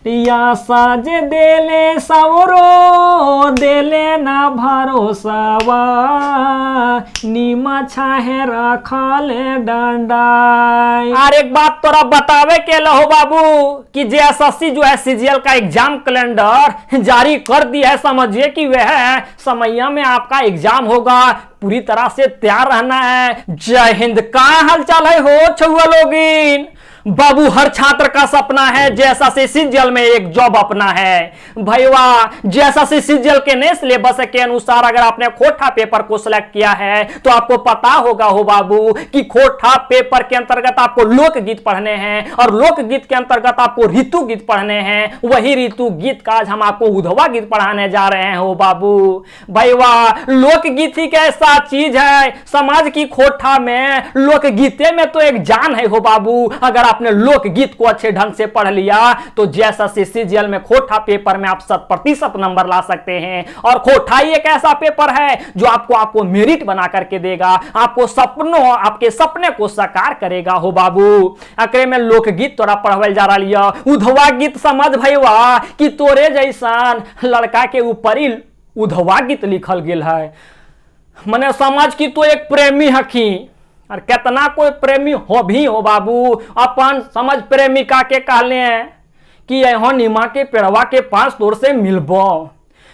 या साज देले सवरो देले ना भरोसावा नीमा छाहे रखले डंडाई। और एक बात तोरा बतावे के लहो बाबू कि जेएसएससी जो है सीजीएल का एग्जाम कैलेंडर जारी कर दिया है। समझिए कि वह समय में आपका एग्जाम होगा, पूरी तरह से तैयार रहना है। जय हिंद। का हालचाल है हो छुआ लोगिन? बाबू हर छात्र का सपना है जेएसएससी सीजीएल में एक जॉब अपना है। भैया जेएसएससी सीजीएल के नए सिलेबस के अनुसार अगर आपने खोटा पेपर को सिलेक्ट किया है तो आपको पता होगा हो बाबू कि खोटा पेपर के अंतर्गत आपको लोकगीत पढ़ने हैं और लोकगीत के अंतर्गत आपको ऋतु गीत पढ़ने हैं। वही ऋतु गीत का आज हम आपको उधवा गीत पढ़ाने जा रहे हैं हो बाबू। भैया लोकगीत ही कैसा चीज है, समाज की खोटा में लोकगीते में तो एक जान है हो बाबू। अगर आपने लोकगीत को अच्छे ढंग से पढ़ लिया तो जेएसएससी सीजीएल में खोटा पेपर में आप 100% नंबर ला सकते हैं। और खोटा ही एक ऐसा पेपर है जो आपको मेरिट बना करके देगा, आपके सपने को साकार करेगा हो बाबू। अकरे में लोकगीत तोरा पढ़वल जा रहा लिया उधवा गीत। समझ भैया कि तोरे जैसान लड़का के ऊपर ही उधवा गीत लिखल गेल है। मने समझ कि तो एक प्रेमी हकी और कितना कोई प्रेमी हो भी हो बाबू। अपन समझ प्रेमिका के कहले हैं कि यहाँ नीमा के पेड़वा के पास तोर से मिलबो।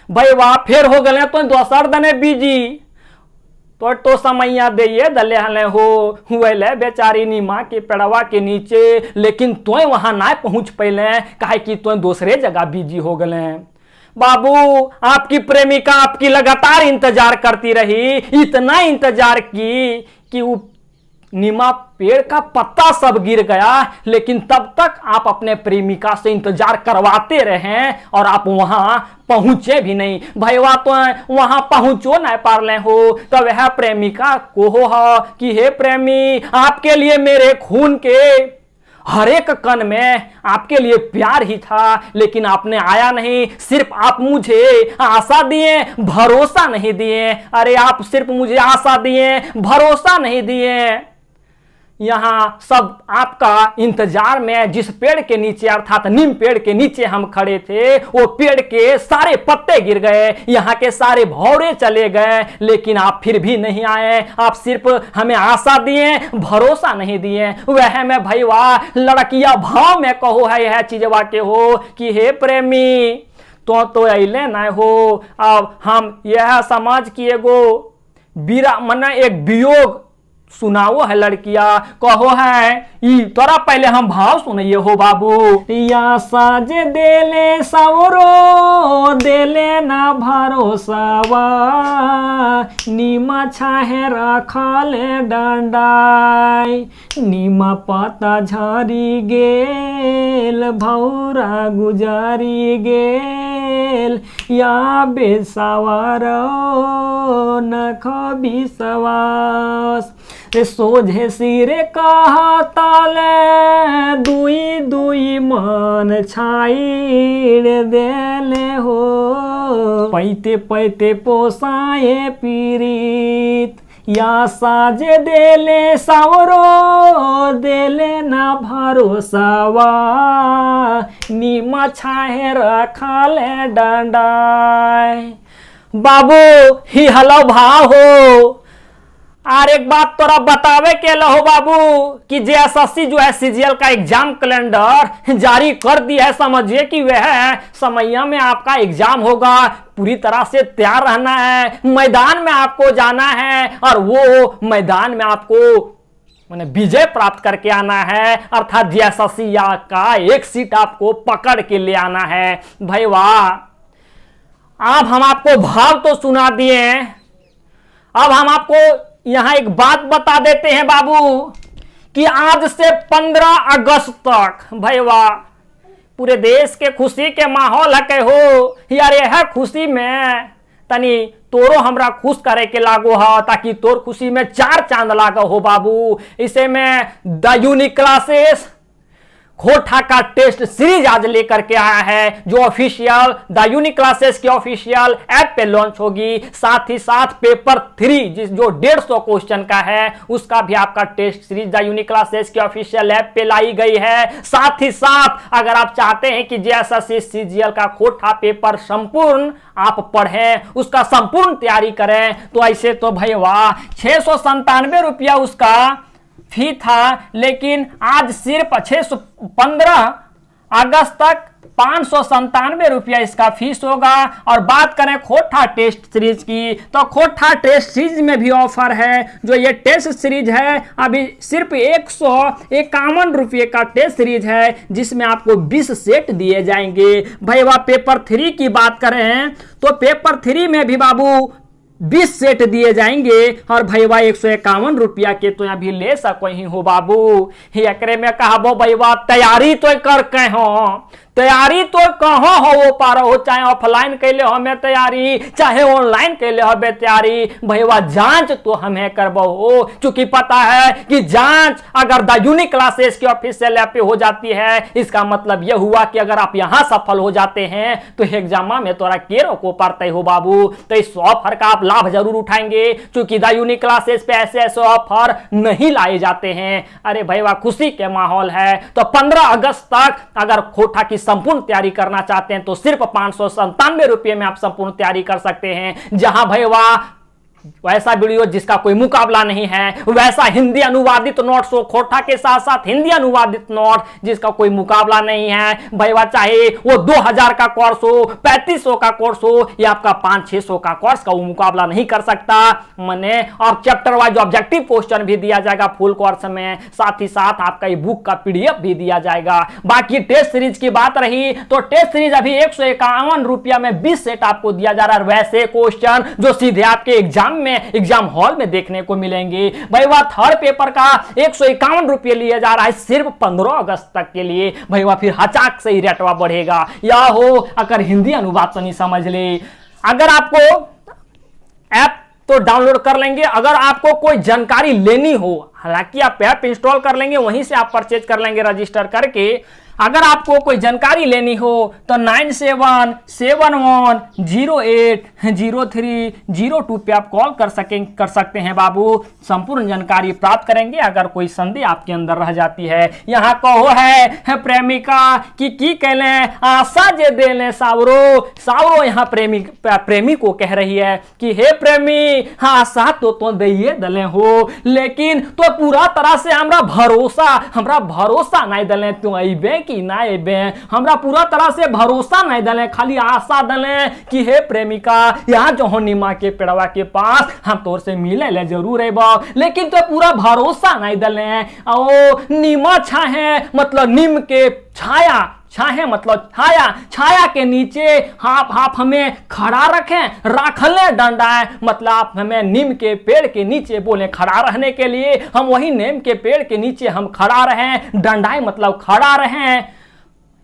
भाई वाह फिर हो गए तो दोसर दने बीजी तो समैया दे दले हले हो हुए बेचारी नीमा के पेड़वा के नीचे, लेकिन तो वहां ना पहुंच पैले काहे कि तो दूसरे जगह बिजी हो गए। बाबू आपकी प्रेमिका आपकी लगातार इंतजार करती रही, इतना इंतजार की कि वो नीमा पेड़ का पत्ता सब गिर गया, लेकिन तब तक आप अपने प्रेमिका से इंतजार करवाते रहे और आप वहां पहुंचे भी नहीं। भैया तो वहां पहुंचो ना पारले हो तो वह प्रेमिका को हो कि हे प्रेमी आपके लिए मेरे खून के हर एक कण में आपके लिए प्यार ही था, लेकिन आपने आया नहीं। सिर्फ आप मुझे आशा दिए, भरोसा नहीं दिए। अरे आप सिर्फ मुझे आशा दिए, भरोसा नहीं दिए। यहाँ सब आपका इंतजार में जिस पेड़ के नीचे अर्थात नीम पेड़ के नीचे हम खड़े थे वो पेड़ के सारे पत्ते गिर गए, यहाँ के सारे भौरे चले गए, लेकिन आप फिर भी नहीं आए। आप सिर्फ हमें आशा दिए, भरोसा नहीं दिए। वह में भैया लड़किया भाव में कहो है यह चीजवा के हो कि हे प्रेमी तो अले न हो। अब हम यह समाज की एगो बीरा मना एक वियोग सुनाओ है लड़किया कहो है तोरा पहले हम भाव सुनिए हो बाबू। या साज देले सवरो देले ना भरोसावा नीमा छाहे रखले डंडाई। नीमा पता झरी गेल भौरा गुजारी गेल या बेसवारो नख विश्वास। सोझे सिरे कहा ताले दुई दुई मन छाई देले हो पैते पैते पोसाए पीरित। या साजे देले सावरो देले ना भरोसावा नीमा छाहे रखले डंडाई। बाबू ही हलो भाव हो। और एक बात तोरा बतावे के लहो बाबू कि जेएसएससी जो है सीजीएल का एग्जाम कैलेंडर जारी कर दिया है। समझिए कि वह समय में आपका एग्जाम होगा, पूरी तरह से तैयार रहना है। मैदान में आपको जाना है और वो मैदान में आपको मैंने विजय प्राप्त करके आना है, अर्थात जेएसएससी का एक सीट आपको पकड़ के ले आना है। भाई वाह अब हम आपको भाव तो सुना दिए, अब हम आपको यहां एक बात बता देते हैं बाबू कि आज से 15 अगस्त तक भैया पूरे देश के खुशी के माहौल है के हो यार। यह खुशी में तनी तोरो हमरा खुश करे के लागो है ताकि तोर खुशी में 4 चांद लागो हो बाबू। इसे में द यूनिक क्लासेस खोटा का टेस्ट सीरीज आज लेकर के आया है, जो ऑफिशियल द यूनिक क्लासेस की ऑफिशियल ऐप पे लॉन्च होगी। साथ ही साथ पेपर 3 जो 150 क्वेश्चन का है, उसका भी आपका test series the unique classes की ऑफिशियल ऐप पे लाई गई है। साथ ही साथ अगर आप चाहते हैं कि जेएसएससी सीजीएल का खोटा पेपर संपूर्ण आप पढ़ें, उसका संपूर्ण तैयारी करें, तो ऐसे तो भाई वाह 697 रुपया उसका फी था, लेकिन आज सिर्फ 15 अगस्त तक 597 रुपया इसका फीस होगा। और बात करें खोटा टेस्ट सीरीज की, तो खोटा टेस्ट सीरीज में भी ऑफर है। जो ये टेस्ट सीरीज है अभी सिर्फ 151 रुपये का टेस्ट सीरीज है, जिसमें आपको 20 सेट दिए जाएंगे। भाई वह पेपर 3 की बात करें तो पेपर 3 में भी बाबू 20 सेट दिए जाएंगे। और भैया 151 रुपया के तो अभी ले सको ही हो बाबू। एकरे में कहबो भैया तैयारी तो कर के हो, तैयारी तो कहो हो पार हो, चाहे ऑफलाइन कैले हमें तैयारी, चाहे ऑनलाइन कैले हमें तैयारी, भैया जांच तो हमें करबो हो। चूंकि पता है कि जांच अगर द यूनिक क्लासेस की ऑफिशियल ऐप पे हो जाती है, इसका मतलब यह हुआ कि अगर आप यहां सफल हो जाते हैं तो एग्जाम में तोरा केरो को पड़ते हो बाबू। तो इस ऑफर का आप लाभ जरूर उठाएंगे, क्योंकि द यूनिक क्लासेस पे ऐसे ऐसे ऑफर नहीं लाए जाते हैं। अरे भैया खुशी के माहौल है। तो 15 अगस्त तक अगर खोटा की संपूर्ण तैयारी करना चाहते हैं तो सिर्फ 597 रुपये में आप संपूर्ण तैयारी कर सकते हैं। जहां भैया वैसा वीडियो जिसका कोई मुकाबला नहीं है, वैसा हिंदी अनुवादित नोट्स हो खोटा के साथ साथ हिंदी अनुवादित नोट जिसका कोई मुकाबला नहीं है। भैया चाहे वो 2000 का कोर्स हो, 3500 का कोर्स हो, या आपका 500-600 का कोर्स का वो मुकाबला नहीं कर सकता मैंने। और चैप्टर वाइज ऑब्जेक्टिव क्वेश्चन भी दिया जाएगा फुल कोर्स में, साथ ही साथ आपका ये बुक का पीडीएफ भी दिया जाएगा। बाकी टेस्ट सीरीज की बात रही तो टेस्ट सीरीज अभी 151 रुपया में 20 सेट आपको दिया जा रहा है। वैसे क्वेश्चन जो सीधे आपके एग्जाम हॉल में देखने को मिलेंगे। भाई वह थर्ड पेपर का 151 रुपये लिया जा रहा है सिर्फ 15 अगस्त तक के लिए। भाई वह फिर हचाक से ही रेटवा बढ़ेगा। या हो अगर हिंदी अनुवाद तो नहीं समझ ले, अगर आपको ऐप तो डाउनलोड कर लेंगे। अगर आपको कोई जानकारी लेनी हो, हालांकि आप ऐप इंस्टॉल कर लेंगे, वहीं से आप परचेज कर लेंगे रजिस्टर करके। अगर आपको कोई जानकारी लेनी हो तो 9771080302 पे आप कॉल कर सकते हैं बाबू। संपूर्ण जानकारी प्राप्त करेंगे अगर कोई संदेह आपके अंदर रह जाती है। यहाँ कहो है प्रेमिका की कहले आशा जे देले सावरो यहाँ प्रेमी को कह रही है कि हे प्रेमी आशा तो दे दले हो, लेकिन तो पूरा तरह से हमरा भरोसा नहीं दले, तू अबे कि ना अबे, हमरा पूरा तरह से भरोसा नहीं दले, खाली आशा दले कि हे प्रेमिका यहाँ जो नीमा के पेड़वा के पास हम तोर से मिले ले जरूर अबो, लेकिन तो पूरा भरोसा नहीं दले। ओ नीमा छाहे मतलब नीम के छाया मतलब छाया के नीचे आप हमें खड़ा रखले डंडा है, मतलब आप हमें नीम के पेड़ के नीचे बोले खड़ा रहने के लिए, हम वही नीम के पेड़ के नीचे हम खड़ा रहें, डंडाई मतलब खड़ा रहें।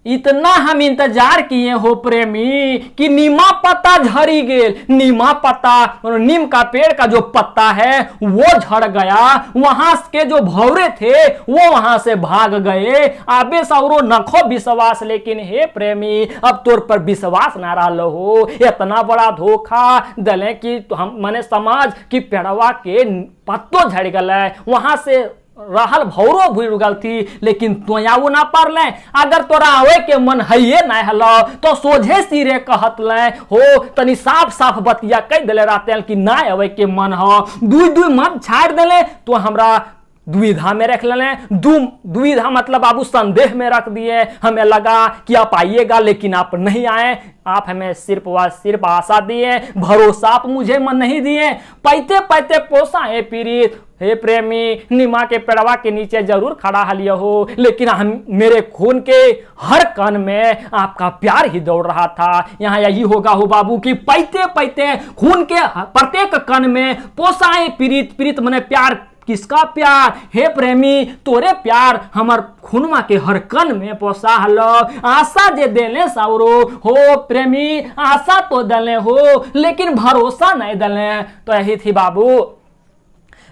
इतना हम इंतजार किए हो प्रेमी कि नीमा पत्ता झड़ी गेल, नीमा पत्ता नीम का पेड़ का जो पत्ता है वो झड़ गया, वहां के जो भौरे थे वो वहां से भाग गए। आबे सौरो नखो विश्वास, लेकिन हे प्रेमी अब तोर पर विश्वास ना रहा हो। इतना बड़ा धोखा दले कि हम मने समाज की पेड़वा के पत्तो झड़ गए, वहां से रहल भौरो भूल गल थी, लेकिन तोयाऊ ना पर ले। अगर तोरा आवे के मन है ना हलो तो सोझे सिरे कहत ले हो, तनी साफ बतिया कह दिले रहते कि ना आवे के मन हो, दुई मन छाड़ दिले तो हमरा दुविधा में रख लेने। दुविधा मतलब बाबू संदेह में रख दिए। हमें लगा कि आप आइएगा लेकिन आप नहीं आए, आप हमें सिर्फ आशा दिए, भरोसा आप मुझे मन नहीं दिए। पैते पोसा है पीड़ित, हे प्रेमी नीमा के पेड़वा के नीचे जरूर खड़ा हलिया हो, लेकिन मेरे खून के हर कण में आपका प्यार ही दौड़ रहा था। यहाँ यही होगा हो बाबू कि पैते खून के प्रत्येक कण में पोसाए पीड़ित मने प्यार। किसका प्यार? हे प्रेमी तोरे प्यार हमर खूनमा के हर कण में पोसा हलो। आशा जे देले सावरो हो प्रेमी, आशा तो दले हो लेकिन भरोसा नहीं दले। तो यही थी बाबू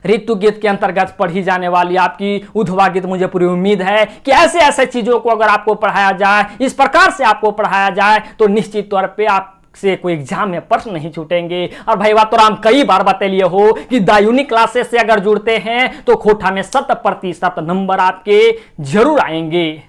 ऋतु गीत के अंतर्गत पढ़ी जाने वाली आपकी उधवा गीत, मुझे पूरी उम्मीद है कि ऐसे ऐसे चीजों को अगर आपको पढ़ाया जाए, इस प्रकार से आपको पढ़ाया जाए, तो निश्चित तौर पे आप से कोई एग्जाम में प्रश्न नहीं छूटेंगे। और भाई बात तो राम कई बार बतलिए हो कि द यूनिक क्लासेस से अगर जुड़ते हैं तो खोटा में 100% नंबर आपके जरूर आएंगे,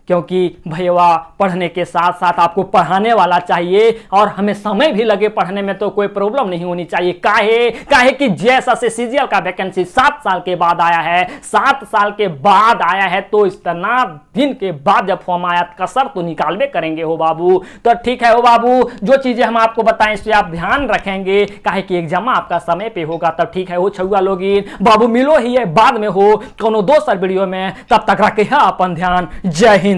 क्योंकि भैया पढ़ने के साथ साथ आपको पढ़ाने वाला चाहिए और हमें समय भी लगे पढ़ने में तो कोई प्रॉब्लम नहीं होनी चाहिए। काहे कि जैसा से सीजीएल का वैकेंसी 7 साल के बाद आया है, 7 साल के बाद आया है, तो इतना दिन के बाद जब फॉर्म आया कसर तो निकालबे करेंगे हो बाबू। तो ठीक है हो बाबू, जो चीजें हम आपको बताएं इस पे आप ध्यान रखेंगे, काहे कि एग्जाम आपका समय पे होगा। तब ठीक है हो छुआ लोगी बाबू, मिलो ही है बाद में हो कोनो दोसर वीडियो में, तब तक रखे अपन ध्यान। जय हिंद।